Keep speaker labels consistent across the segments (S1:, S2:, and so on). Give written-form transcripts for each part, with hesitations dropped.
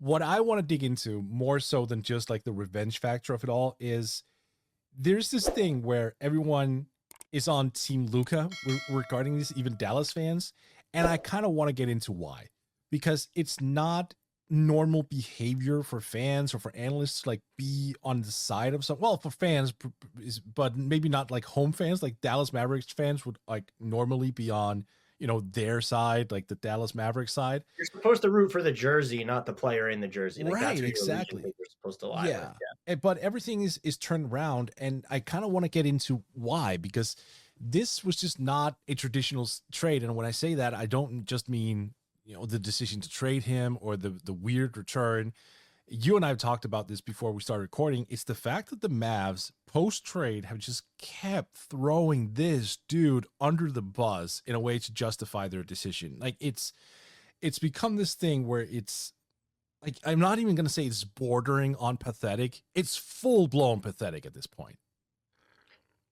S1: what I want to dig into more so than just like the revenge factor of it all is there's this thing where everyone is on Team Luka regarding this, even Dallas fans, and I kind of want to get into why, because it's not normal behavior for fans or for analysts to like be on the side of some. Well, for fans, but maybe not like home fans. Like Dallas Mavericks fans would like normally be on their side, like the Dallas Mavericks side.
S2: You're supposed to root for the jersey, not the player in the jersey. Like that's
S1: Right,
S2: who your allegiance
S1: exactly.
S2: you're supposed to lie with.
S1: Yeah. But everything is turned around, and I kind of want to get into why, because this was just not a traditional trade. And when I say that, I don't just mean the decision to trade him or the weird return. You and I have talked about this before we started recording. It's the fact that the Mavs post trade have just kept throwing this dude under the bus in a way to justify their decision. Like it's become this thing where it's like, I'm not even going to say it's bordering on pathetic. It's full blown pathetic at this point.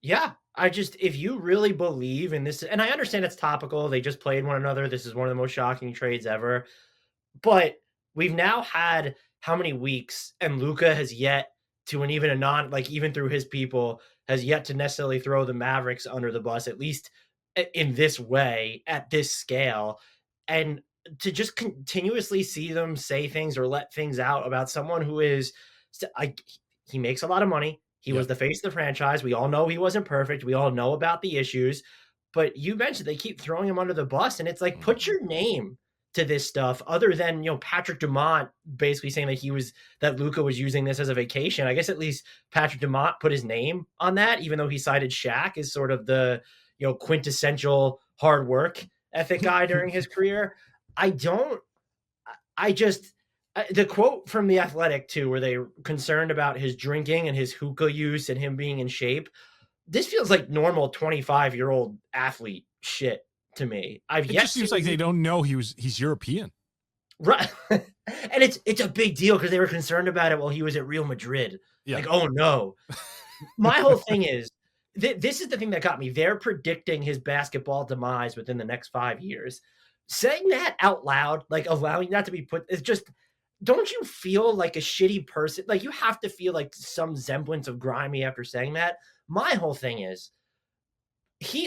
S2: Yeah. If you really believe in this, and I understand it's topical, they just played one another. This is one of the most shocking trades ever. But we've now had how many weeks, and Luka has yet to, and even even through his people, has yet to necessarily throw the Mavericks under the bus, at least in this way, at this scale. And to just continuously see them say things or let things out about someone who is, he makes a lot of money. He was
S1: Yep.
S2: the face of the franchise. We all know he wasn't perfect. We all know about the issues. But you mentioned they keep throwing him under the bus, and it's like, put your name to this stuff other than, Patrick Dumont basically saying that Luka was using this as a vacation. I guess at least Patrick Dumont put his name on that, even though he cited Shaq as sort of the, quintessential hard work ethic guy during his career. The quote from The Athletic too, where they were concerned about his drinking and his hookah use and him being in shape. This feels like normal 25-year-old athlete shit to me.
S1: It just seems like they don't know he's European.
S2: Right. And it's a big deal because they were concerned about it while he was at Real Madrid.
S1: Yeah.
S2: Like, oh no. My whole thing is, this is the thing that got me. They're predicting his basketball demise within the next 5 years. Saying that out loud, like allowing that to be put, is just, don't you feel like a shitty person? Like you have to feel like some semblance of grimy after saying that. My whole thing is,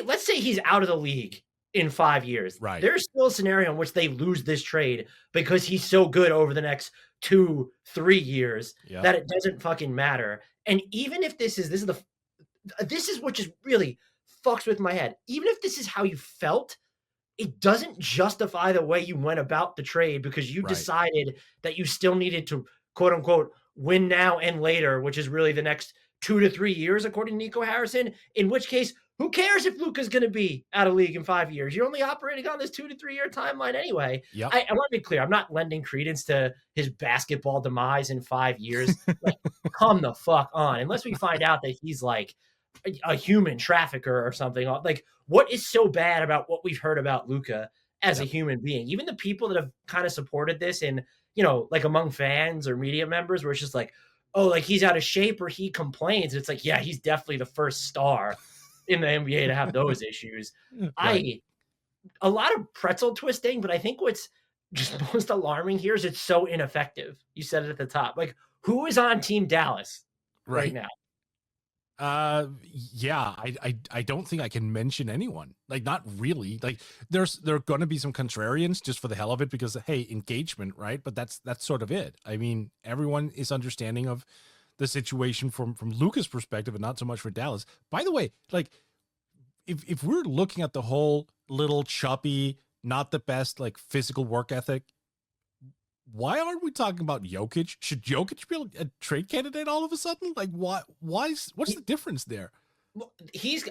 S2: let's say he's out of the league in 5 years.
S1: Right.
S2: There's still a scenario in which they lose this trade because he's so good over the next 2-3 years that it doesn't fucking matter. And even if this is what just really fucks with my head. Even if this is how you felt, it doesn't justify the way you went about the trade because you decided that you still needed to, quote unquote, win now and later, which is really the next 2 to 3 years, according to Nico Harrison, in which case, who cares if Luka's going to be out of league in 5 years? You're only operating on this 2 to 3 year timeline anyway.
S1: Yep.
S2: I want to be clear. I'm not lending credence to his basketball demise in 5 years. Like, come the fuck on. Unless we find out that he's like a human trafficker or something. Like, what is so bad about what we've heard about Luka as a human being? Even the people that have kind of supported this in, like among fans or media members, where it's just like, oh, like he's out of shape or he complains. It's like, yeah, he's definitely the first star in the NBA to have those issues. A lot of pretzel twisting, but I think what's just most alarming here is it's so ineffective. You said it at the top. Like, who is on Team Dallas right now?
S1: Yeah, I don't think I can mention anyone. Like, not really. Like, there are going to be some contrarians just for the hell of it because, hey, engagement, right? But that's sort of it. I mean, everyone is understanding of the situation from Luka's perspective and not so much for Dallas. By the way, like, if we're looking at the whole little choppy, not the best like physical work ethic, why aren't we talking about Jokic? Should Jokic be a trade candidate all of a sudden? Like, what's the difference there?
S2: Well,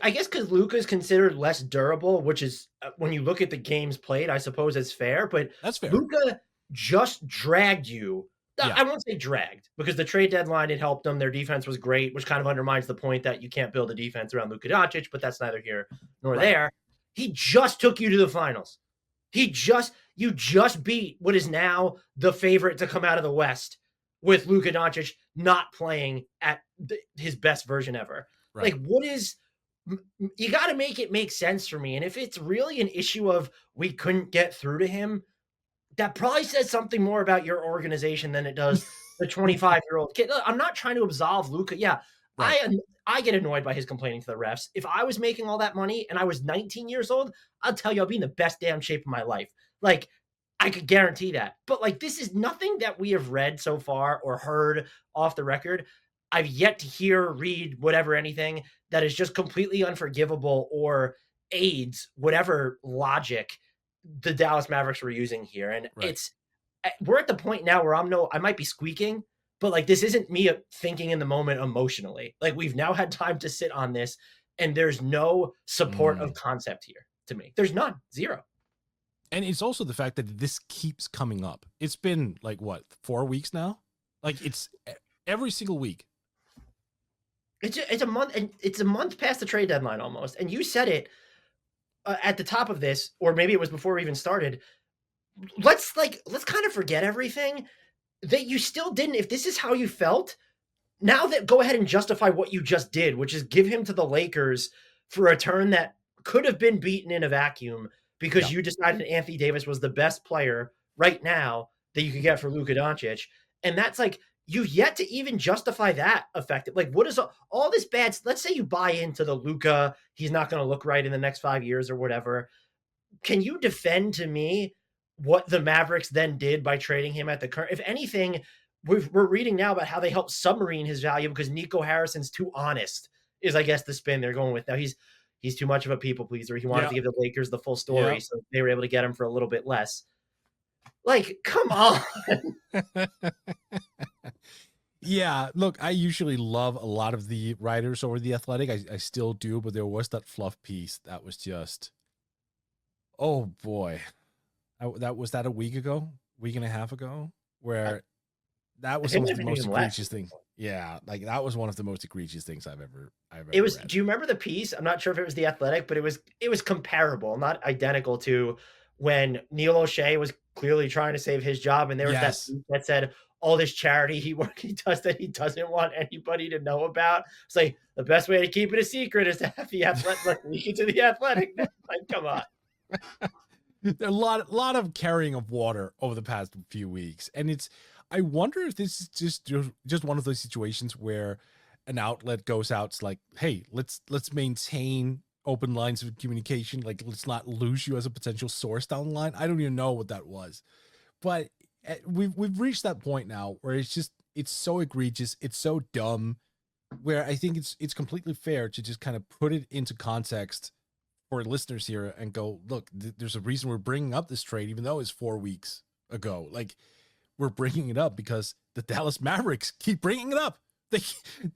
S2: I guess because Luka is considered less durable, which is when you look at the games played, I suppose it's fair. But
S1: that's fair.
S2: Luka just dragged you. Yeah. I won't say dragged because the trade deadline, it helped them. Their defense was great, which kind of undermines the point that you can't build a defense around Luka Doncic, but that's neither here nor there. He just took you to the finals. You just beat what is now the favorite to come out of the West with Luka Doncic not playing at his best version ever. Like, you got to make it make sense for me. And if it's really an issue of we couldn't get through to him, that probably says something more about your organization than it does the 25-year-old kid. Look, I'm not trying to absolve Luka. Yeah,
S1: Right.
S2: I get annoyed by his complaining to the refs. If I was making all that money and I was 19 years old, I'll tell you I'll be in the best damn shape of my life. Like, I could guarantee that. But like, this is nothing that we have read so far or heard off the record. I've yet to hear, read, whatever, anything that is just completely unforgivable or aids whatever logic the Dallas Mavericks were using here. And
S1: Right.
S2: we're at the point now where I might be squeaking, but like this isn't me thinking in the moment emotionally. Like we've now had time to sit on this, and there's no support of
S1: Mm.
S2: concept here to me. There's none, zero.
S1: And it's also the fact that this keeps coming up. It's been like what, 4 weeks now? Like it's every single week.
S2: It's a month, and it's a month past the trade deadline almost. And you said it at the top of this, or maybe it was before we even started. Let's kind of forget everything that you still didn't. If this is how you felt, now that go ahead and justify what you just did, which is give him to the Lakers for a turn that could have been beaten in a vacuum
S1: Yeah.
S2: because you decided Anthony Davis was the best player right now that you could get for Luka Doncic. And that's like, you've yet to even justify that effective. Like, what is all this bad? Let's say you buy into the Luka, he's not going to look right in the next 5 years or whatever. Can you defend to me what the Mavericks then did by trading him at the current? If anything, we're reading now about how they helped submarine his value because Nico Harrison's too honest, is I guess the spin they're going with. Now he's too much of a people pleaser. He wanted
S1: Yeah.
S2: to give the Lakers the full
S1: Yeah.
S2: story, so they were able to get him for a little bit less. Like, come on.
S1: Yeah, look, I usually love a lot of the writers over The Athletic. I still do, but there was that fluff piece that was just, oh boy. That was that a week ago, week and a half ago,
S2: I,
S1: where that
S2: I
S1: was some
S2: think
S1: of
S2: it
S1: the
S2: might be
S1: most
S2: even less.
S1: egregious things. Yeah, like that was one of the most egregious things I've
S2: It
S1: ever
S2: was.
S1: read.
S2: Do you remember the piece? I'm not sure if it was the Athletic, but it was comparable, not identical to when Neil O'Shea was clearly trying to save his job, and there was that
S1: Yes.
S2: piece that said all this charity he does that he doesn't want anybody to know about. It's like the best way to keep it a secret is to have the Athletic like leak it to the Athletic. Like, come on.
S1: A lot of carrying of water over the past few weeks, and it's, I wonder if this is just one of those situations where an outlet goes out, it's like, hey, let's maintain open lines of communication, like let's not lose you as a potential source down the line. I don't even know what that was, but we've reached that point now where it's so egregious, it's so dumb, where I think it's completely fair to just kind of put it into context for listeners here and go, look, there's a reason we're bringing up this trade, even though it's 4 weeks ago. Like, we're bringing it up because the Dallas Mavericks keep bringing it up.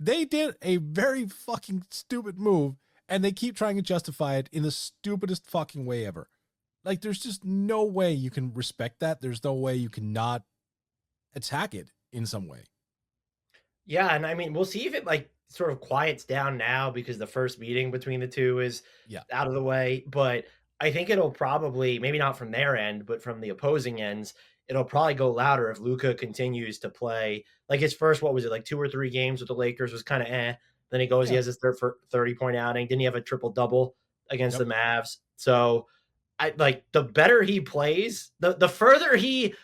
S1: They did a very fucking stupid move, and they keep trying to justify it in the stupidest fucking way ever. Like, there's just no way you can respect that. There's no way you cannot attack it in some way.
S2: Yeah, and I mean, we'll see if it like sort of quiets down now because the first meeting between the two is
S1: Yeah.
S2: out of the way. But I think it'll probably, maybe not from their end, but from the opposing ends, it'll probably go louder if Luka continues to play. Like his first, what was it, like 2 or 3 games with the Lakers was kind of eh. Then he goes, he
S1: Yeah.
S2: has his third 30-point outing. Didn't he have a triple double against
S1: Yep.
S2: the Mavs? So I like the better he plays, the further he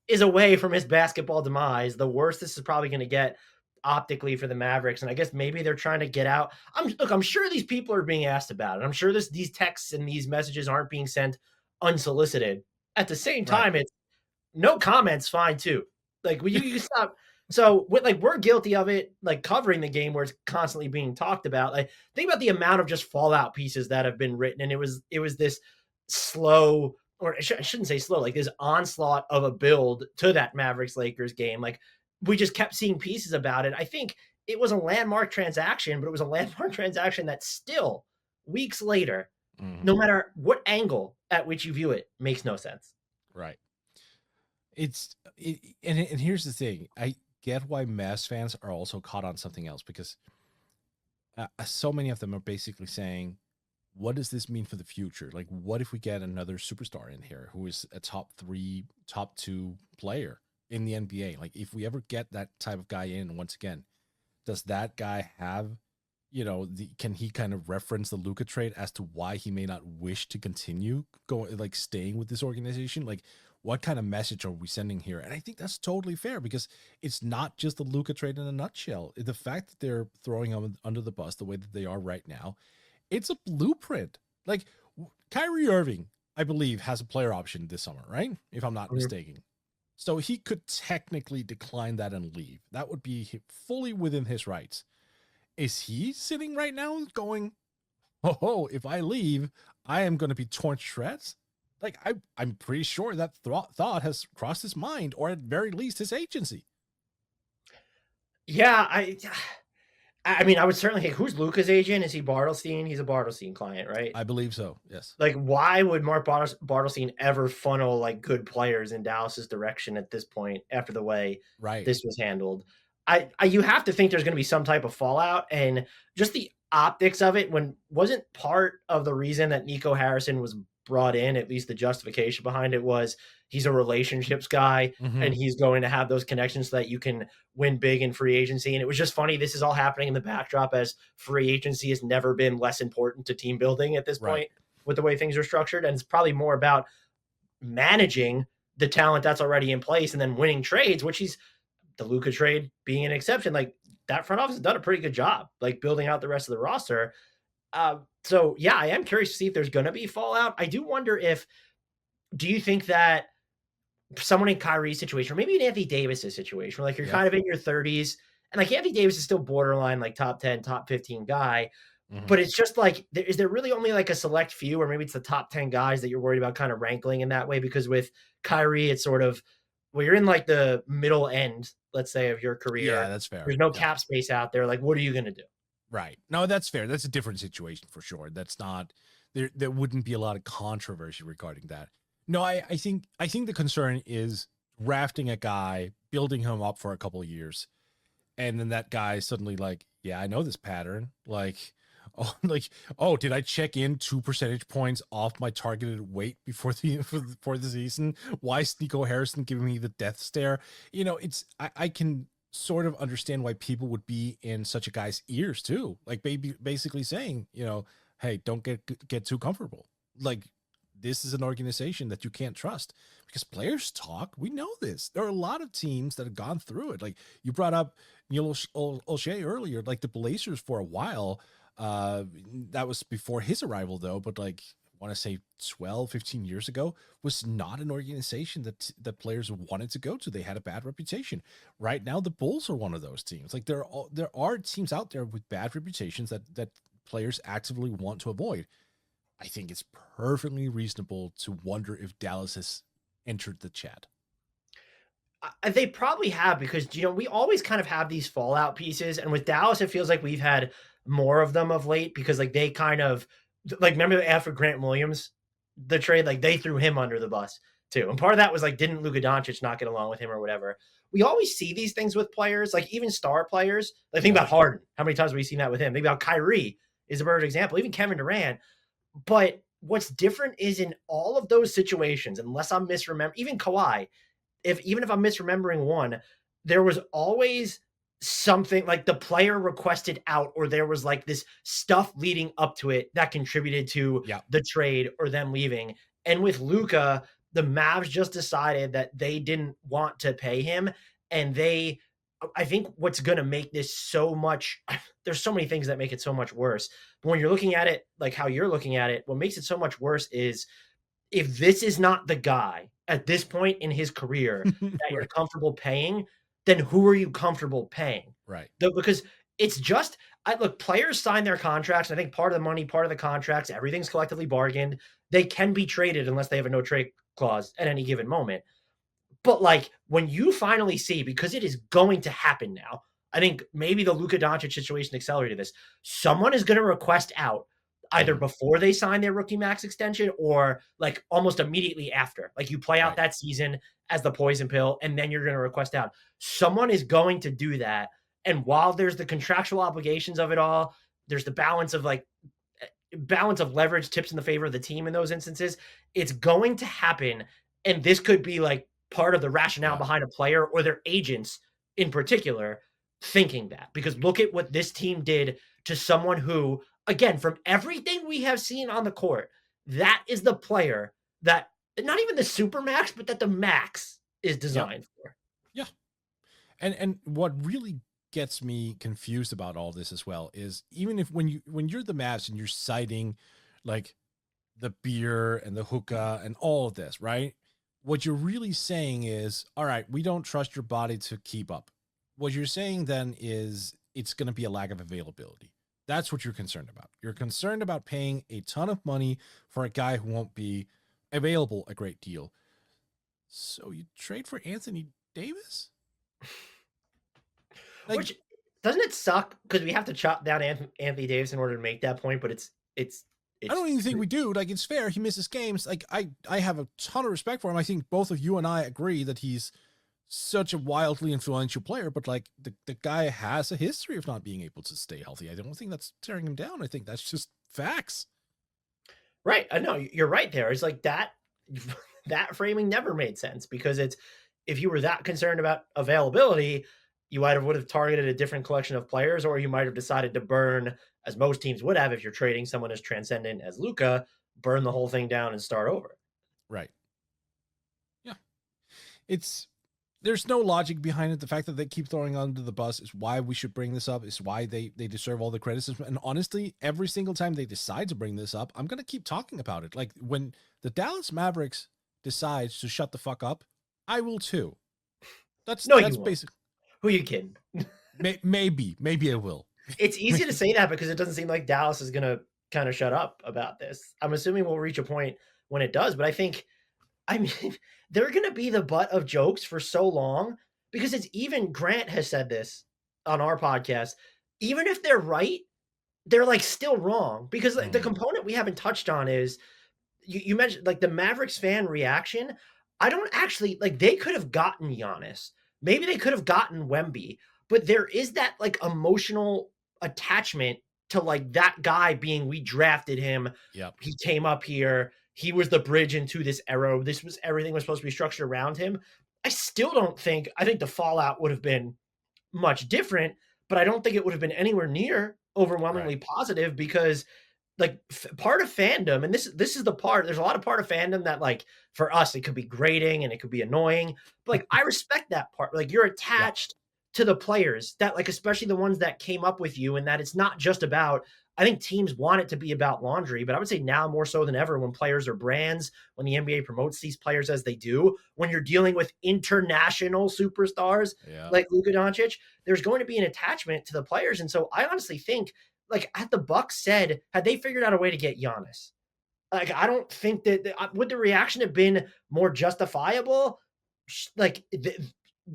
S2: is away from his basketball demise, the worse this is probably going to get optically for the Mavericks. And I guess maybe they're trying to get out. I'm sure these people are being asked about it. I'm sure these texts and these messages aren't being sent unsolicited. At the same
S1: Right.
S2: time, it's no comments, fine too. Like you stop. So we're guilty of it, like covering the game where it's constantly being talked about. Like think about the amount of just fallout pieces that have been written, and it was this slow, or I shouldn't say slow, like this onslaught of a build to that Mavericks Lakers game. Like we just kept seeing pieces about it. I think it was a landmark transaction, but it was a landmark transaction that still weeks later,
S1: Mhm.
S2: no matter what angle at which you view it, makes no sense.
S1: Right. And here's the thing. I get why Mavs fans are also caught on something else, because so many of them are basically saying, what does this mean for the future? Like, what if we get another superstar in here who is a top 3, top 2 player in the NBA? Like, if we ever get that type of guy in, once again, does that guy have, can he kind of reference the Luka trade as to why he may not wish to continue going, like staying with this organization? Like, what kind of message are we sending here? And I think that's totally fair because it's not just the Luka trade in a nutshell. The fact that they're throwing him under the bus the way that they are right now, it's a blueprint. Like Kyrie Irving, I believe, has a player option this summer, right? If I'm not mistaken. So he could technically decline that and leave. That would be fully within his rights. Is he sitting right now going, oh, if I leave, I am going to be torn to shreds? Like, I'm pretty sure that thought has crossed his mind, or at very least his agency.
S2: Yeah, I mean, I would certainly think, who's Luka's agent? Is he Bartelstein? He's a Bartelstein client, right?
S1: I believe so, yes.
S2: Like, why would Mark Bartelstein ever funnel like good players in Dallas's direction at this point after the way this was handled? You have to think there's going to be some type of fallout, and just the optics of it wasn't part of the reason that Nico Harrison was brought in, at least the justification behind it was he's a relationships guy and he's going to have those connections so that you can win big in free agency. And it was just funny. This is all happening in the backdrop as free agency has never been less important to team building at this point with the way things are structured. And it's probably more about managing the talent that's already in place and then winning trades, which is the Luka trade being an exception. Like that front office has done a pretty good job, like building out the rest of the roster. So yeah, I am curious to see if there's going to be fallout. I do wonder do you think that someone in Kyrie's situation, or maybe in Anthony Davis's situation, where like you're kind of in your 30s and like Anthony Davis is still borderline like top 10, top 15 guy, but it's just like, is there really only like a select few, or maybe it's the top 10 guys that you're worried about kind of rankling in that way? Because with Kyrie, it's sort of, well, you're in like the middle end, let's say, of your career.
S1: Yeah, that's fair.
S2: There's no cap space out there. Like, what are you going to do?
S1: Right. No, that's fair. That's a different situation for sure. That's not there wouldn't be a lot of controversy regarding that. No, I think the concern is drafting a guy, building him up for a couple of years, and then that guy suddenly like, yeah, I know this pattern. Did I check in 2 percentage points off my targeted weight before the season? Why is Nico Harrison giving me the death stare? You know, I can sort of understand why people would be in such a guy's ears too. Like basically saying, you know, hey, don't get too comfortable. Like this is an organization that you can't trust because players talk. We know this. There are a lot of teams that have gone through it. Like you brought up Neil O'Shea earlier, like the Blazers for a while. That was before his arrival though, but like I want to say 12, 15 years ago was not an organization that players wanted to go to. They had a bad reputation. Right now, the Bulls are one of those teams. Like there are teams out there with bad reputations that players actively want to avoid. I think it's perfectly reasonable to wonder if Dallas has entered the chat.
S2: They probably have because, you know, we always kind of have these fallout pieces. And with Dallas, it feels like we've had more of them of late because like they kind of, like, remember after Grant Williams, the trade, like they threw him under the bus too. And part of that was like, didn't Luka Doncic not get along with him or whatever? We always see these things with players, like even star players. Like think about Harden. How many times have we seen that with him? Think about Kyrie is a perfect example. Even Kevin Durant. But what's different is in all of those situations, unless I'm misremembering, even Kawhi, even if I'm misremembering one, there was always something like the player requested out, or there was like this stuff leading up to it that contributed to the trade or them leaving. And with Luka, the Mavs just decided that they didn't want to pay him. And I think what's going to make this so much, there's so many things that make it so much worse. But when you're looking at it, like how you're looking at it, what makes it so much worse is if this is not the guy at this point in his career that you're comfortable paying, then who are you comfortable paying?
S1: Right.
S2: Because it's just, look, players sign their contracts. I think part of the money, part of the contracts, everything's collectively bargained. They can be traded unless they have a no trade clause at any given moment. But like when you finally see, because it is going to happen now, I think maybe the Luka Doncic situation accelerated this. Someone is going to request out either before they sign their rookie max extension or like almost immediately after. Like you play out that season as the poison pill, and then you're going to request out. Someone is going to do that. And while there's the contractual obligations of it all, there's the balance of leverage tips in the favor of the team in those instances. It's going to happen. And this could be like part of the rationale behind a player or their agents in particular thinking that, because look at what this team did to someone who, again, from everything we have seen on the court, that is the player that not even the super max, but that the max is
S1: Yep.
S2: designed for.
S1: Yeah. And what really gets me confused about all this as well is even if when you're the Mavs and you're citing like the beer and the hookah and all of this, right? What you're really saying is, all right, we don't trust your body to keep up. What you're saying then is it's going to be a lack of availability. That's what you're concerned about. You're concerned about paying a ton of money for a guy who won't be available a great deal. So you trade for Anthony Davis? Like,
S2: Which doesn't it suck because we have to chop down Anthony Davis in order to make that point, but it's
S1: I don't even think
S2: true.
S1: we do. Like, it's fair. He misses games. Like, I have a ton of respect for him. I think both of you and I agree that he's such a wildly influential player, but like the guy has a history of not being able to stay healthy. I don't think that's tearing him down. I think that's just facts.
S2: Right. I know you're right there. It's like that that framing never made sense because it's if you were that concerned about availability, you either would have targeted a different collection of players or you might have decided to burn, as most teams would have if you're trading someone as transcendent as Luka, burn the whole thing down and start over.
S1: Right. Yeah. It's there's no logic behind it. The fact that they keep throwing under the bus is why we should bring this up. Is why they deserve all the criticism. And honestly, every single time they decide to bring this up, I'm gonna keep talking about it. Like when the Dallas Mavericks decides to shut the fuck up, I will too. That's
S2: No, you
S1: that's
S2: won't.
S1: basic.
S2: Who are you kidding?
S1: Maybe I will.
S2: It's easy to say that because it doesn't seem like Dallas is gonna kind of shut up about this. I'm assuming we'll reach a point when it does, but I mean, they're going to be the butt of jokes for so long because it's even Grant has said this on our podcast. Even if they're right, they're like still wrong because like, the
S1: Mhm.
S2: component we haven't touched on is you mentioned like the Mavericks fan reaction. I don't actually like they could have gotten Giannis. Maybe they could have gotten Wemby, but there is that like emotional attachment to like that guy being we drafted him.
S1: Yep.
S2: He came up here. He was the bridge into this era. This was everything was supposed to be structured around him. I still don't think I think the fallout would have been much different, but I don't think it would have been anywhere near
S1: Right.
S2: overwhelmingly positive because like part of fandom and this is the part there's a lot of part of fandom that like for us it could be grating and it could be annoying but like I respect that part like you're
S1: Yep.
S2: attached to the players that like especially the ones that came up with you and that it's not just about I think teams want it to be about laundry but I would say now more so than ever when players are brands when the NBA promotes these players as they do when you're dealing with international superstars
S1: Yeah.
S2: like Luka Doncic there's going to be an attachment to the players and so I honestly think like had the Bucks said, had they figured out a way to get Giannis, like I don't think that would the reaction have been more justifiable. Like,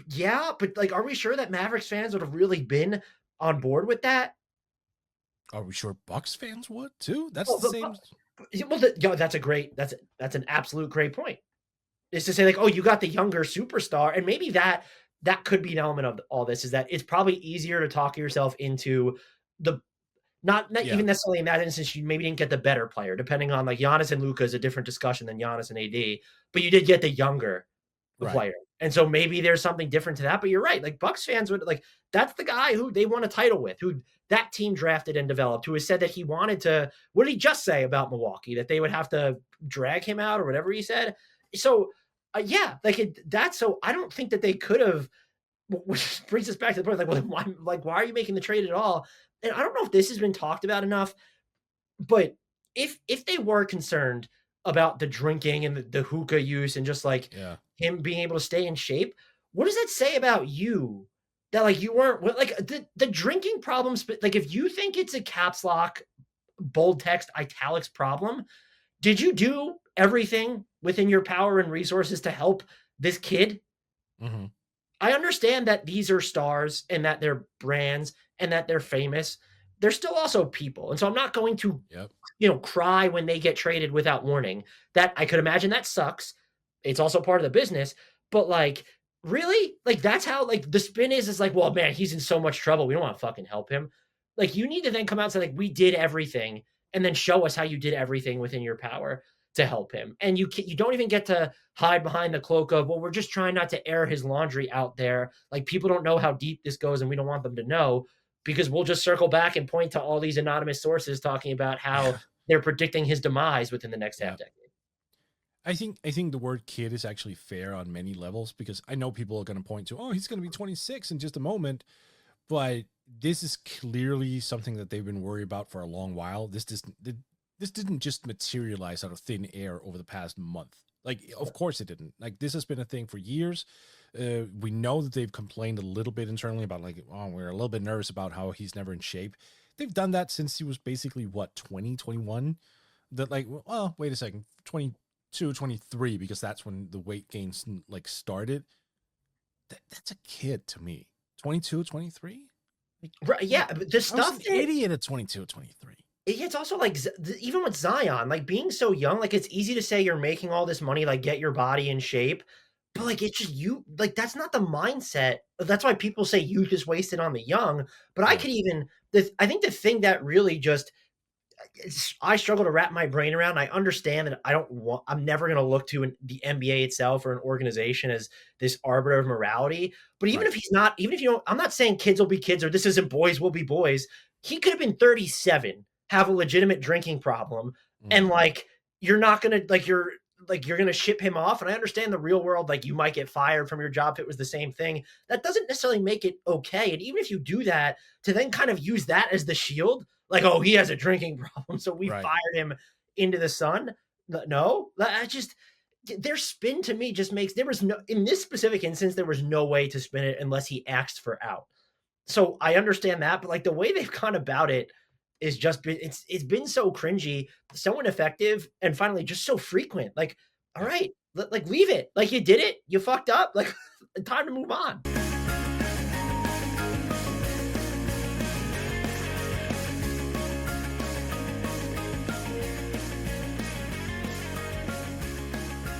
S2: yeah, but like, are we sure that Mavericks fans would have really been on board with that?
S1: Are we sure Bucks fans would too? That's
S2: Well,
S1: the same.
S2: that's a great that's an absolute great point. Is to say like, oh, you got the younger superstar, and maybe that could be an element of all this. Is that it's probably easier to talk yourself into the not
S1: Yeah.
S2: even necessarily in that instance, you maybe didn't get the better player, depending on like Giannis and Luka is a different discussion than Giannis and AD, but you did get the younger
S1: Right.
S2: player. And so maybe there's something different to that. But you're right. Like Bucks fans would like that's the guy who they won a title with, who that team drafted and developed, who has said that he wanted to. What did he just say about Milwaukee? That they would have to drag him out or whatever he said. So yeah, that's so I don't think that they could have which brings us back to the point well, why are you making the trade at all? And I don't know if this has been talked about enough, but if they were concerned about the drinking and the hookah use and just like
S1: Yeah.
S2: him being able to stay in shape, what does that say about you? That like you weren't like the drinking problems, but like if you think it's a caps lock, bold text, italics problem, did you do everything within your power and resources to help this kid?
S1: Hmm.
S2: I understand that these are stars and that they're brands and that they're famous. They're still also people. And so I'm not going to,
S1: Yep.
S2: cry when they get traded without warning. That I could imagine that sucks. It's also part of the business. But like, really? Like that's how like the spin is like, well, man, he's in so much trouble. We don't want to fucking help him. Like you need to then come out and say, like, we did everything and then show us how you did everything within your power to help him. And you don't even get to hide behind the cloak of, well, we're just trying not to air his laundry out there. Like people don't know how deep this goes and we don't want them to know because we'll just circle back and point to all these anonymous sources talking about how
S1: Yeah.
S2: they're predicting his demise within the next half
S1: Yeah.
S2: decade.
S1: I think the word kid is actually fair on many levels, because I know people are going to point to, oh, he's going to be 26 in just a moment, but this is clearly something that they've been worried about for a long while. This didn't just materialize out of thin air over the past month. Like, of course it didn't. Like, this has been a thing for years. We know that they've complained a little bit internally about, like, oh, we're a little bit nervous about how he's never in shape. They've done that since he was basically what, 2021. That, like, well, wait a second, 22, 23, because that's when the weight gains like started. That's a kid to me. 22, 23.
S2: Right, yeah, but the
S1: I was
S2: stuff
S1: an
S2: that
S1: idiot at 22, 23.
S2: it's also like even with Zion, like being so young, like it's easy to say you're making all this money, like get your body in shape, but like it's just you, like that's not the mindset. That's why people say youth is wasted on the young. But I
S1: Yeah.
S2: could even, I think the thing that really just I struggle to wrap my brain around. I understand that I don't want. I'm never going to look to the NBA itself or an organization as this arbiter of morality. But even
S1: Right.
S2: if he's not, even if you don't, I'm not saying kids will be kids or this isn't boys will be boys. He could have been 37, have a legitimate drinking problem, and
S1: Mhm.
S2: like you're not gonna you're gonna ship him off. And I understand the real world, like you might get fired from your job if it was the same thing. That doesn't necessarily make it okay. And even if you do that, to then kind of use that as the shield, like, oh, he has a drinking problem, so we
S1: Right.
S2: fired him into the sun. No, I just their spin to me just makes there was no in this specific instance there was no way to spin it unless he asked for out. So I understand that, but like the way they've gone about it is just been it's been so cringy, so ineffective, and finally just so frequent. Like, all
S1: Yeah.
S2: right, like leave it. Like you did it, you fucked up. Like time to move on.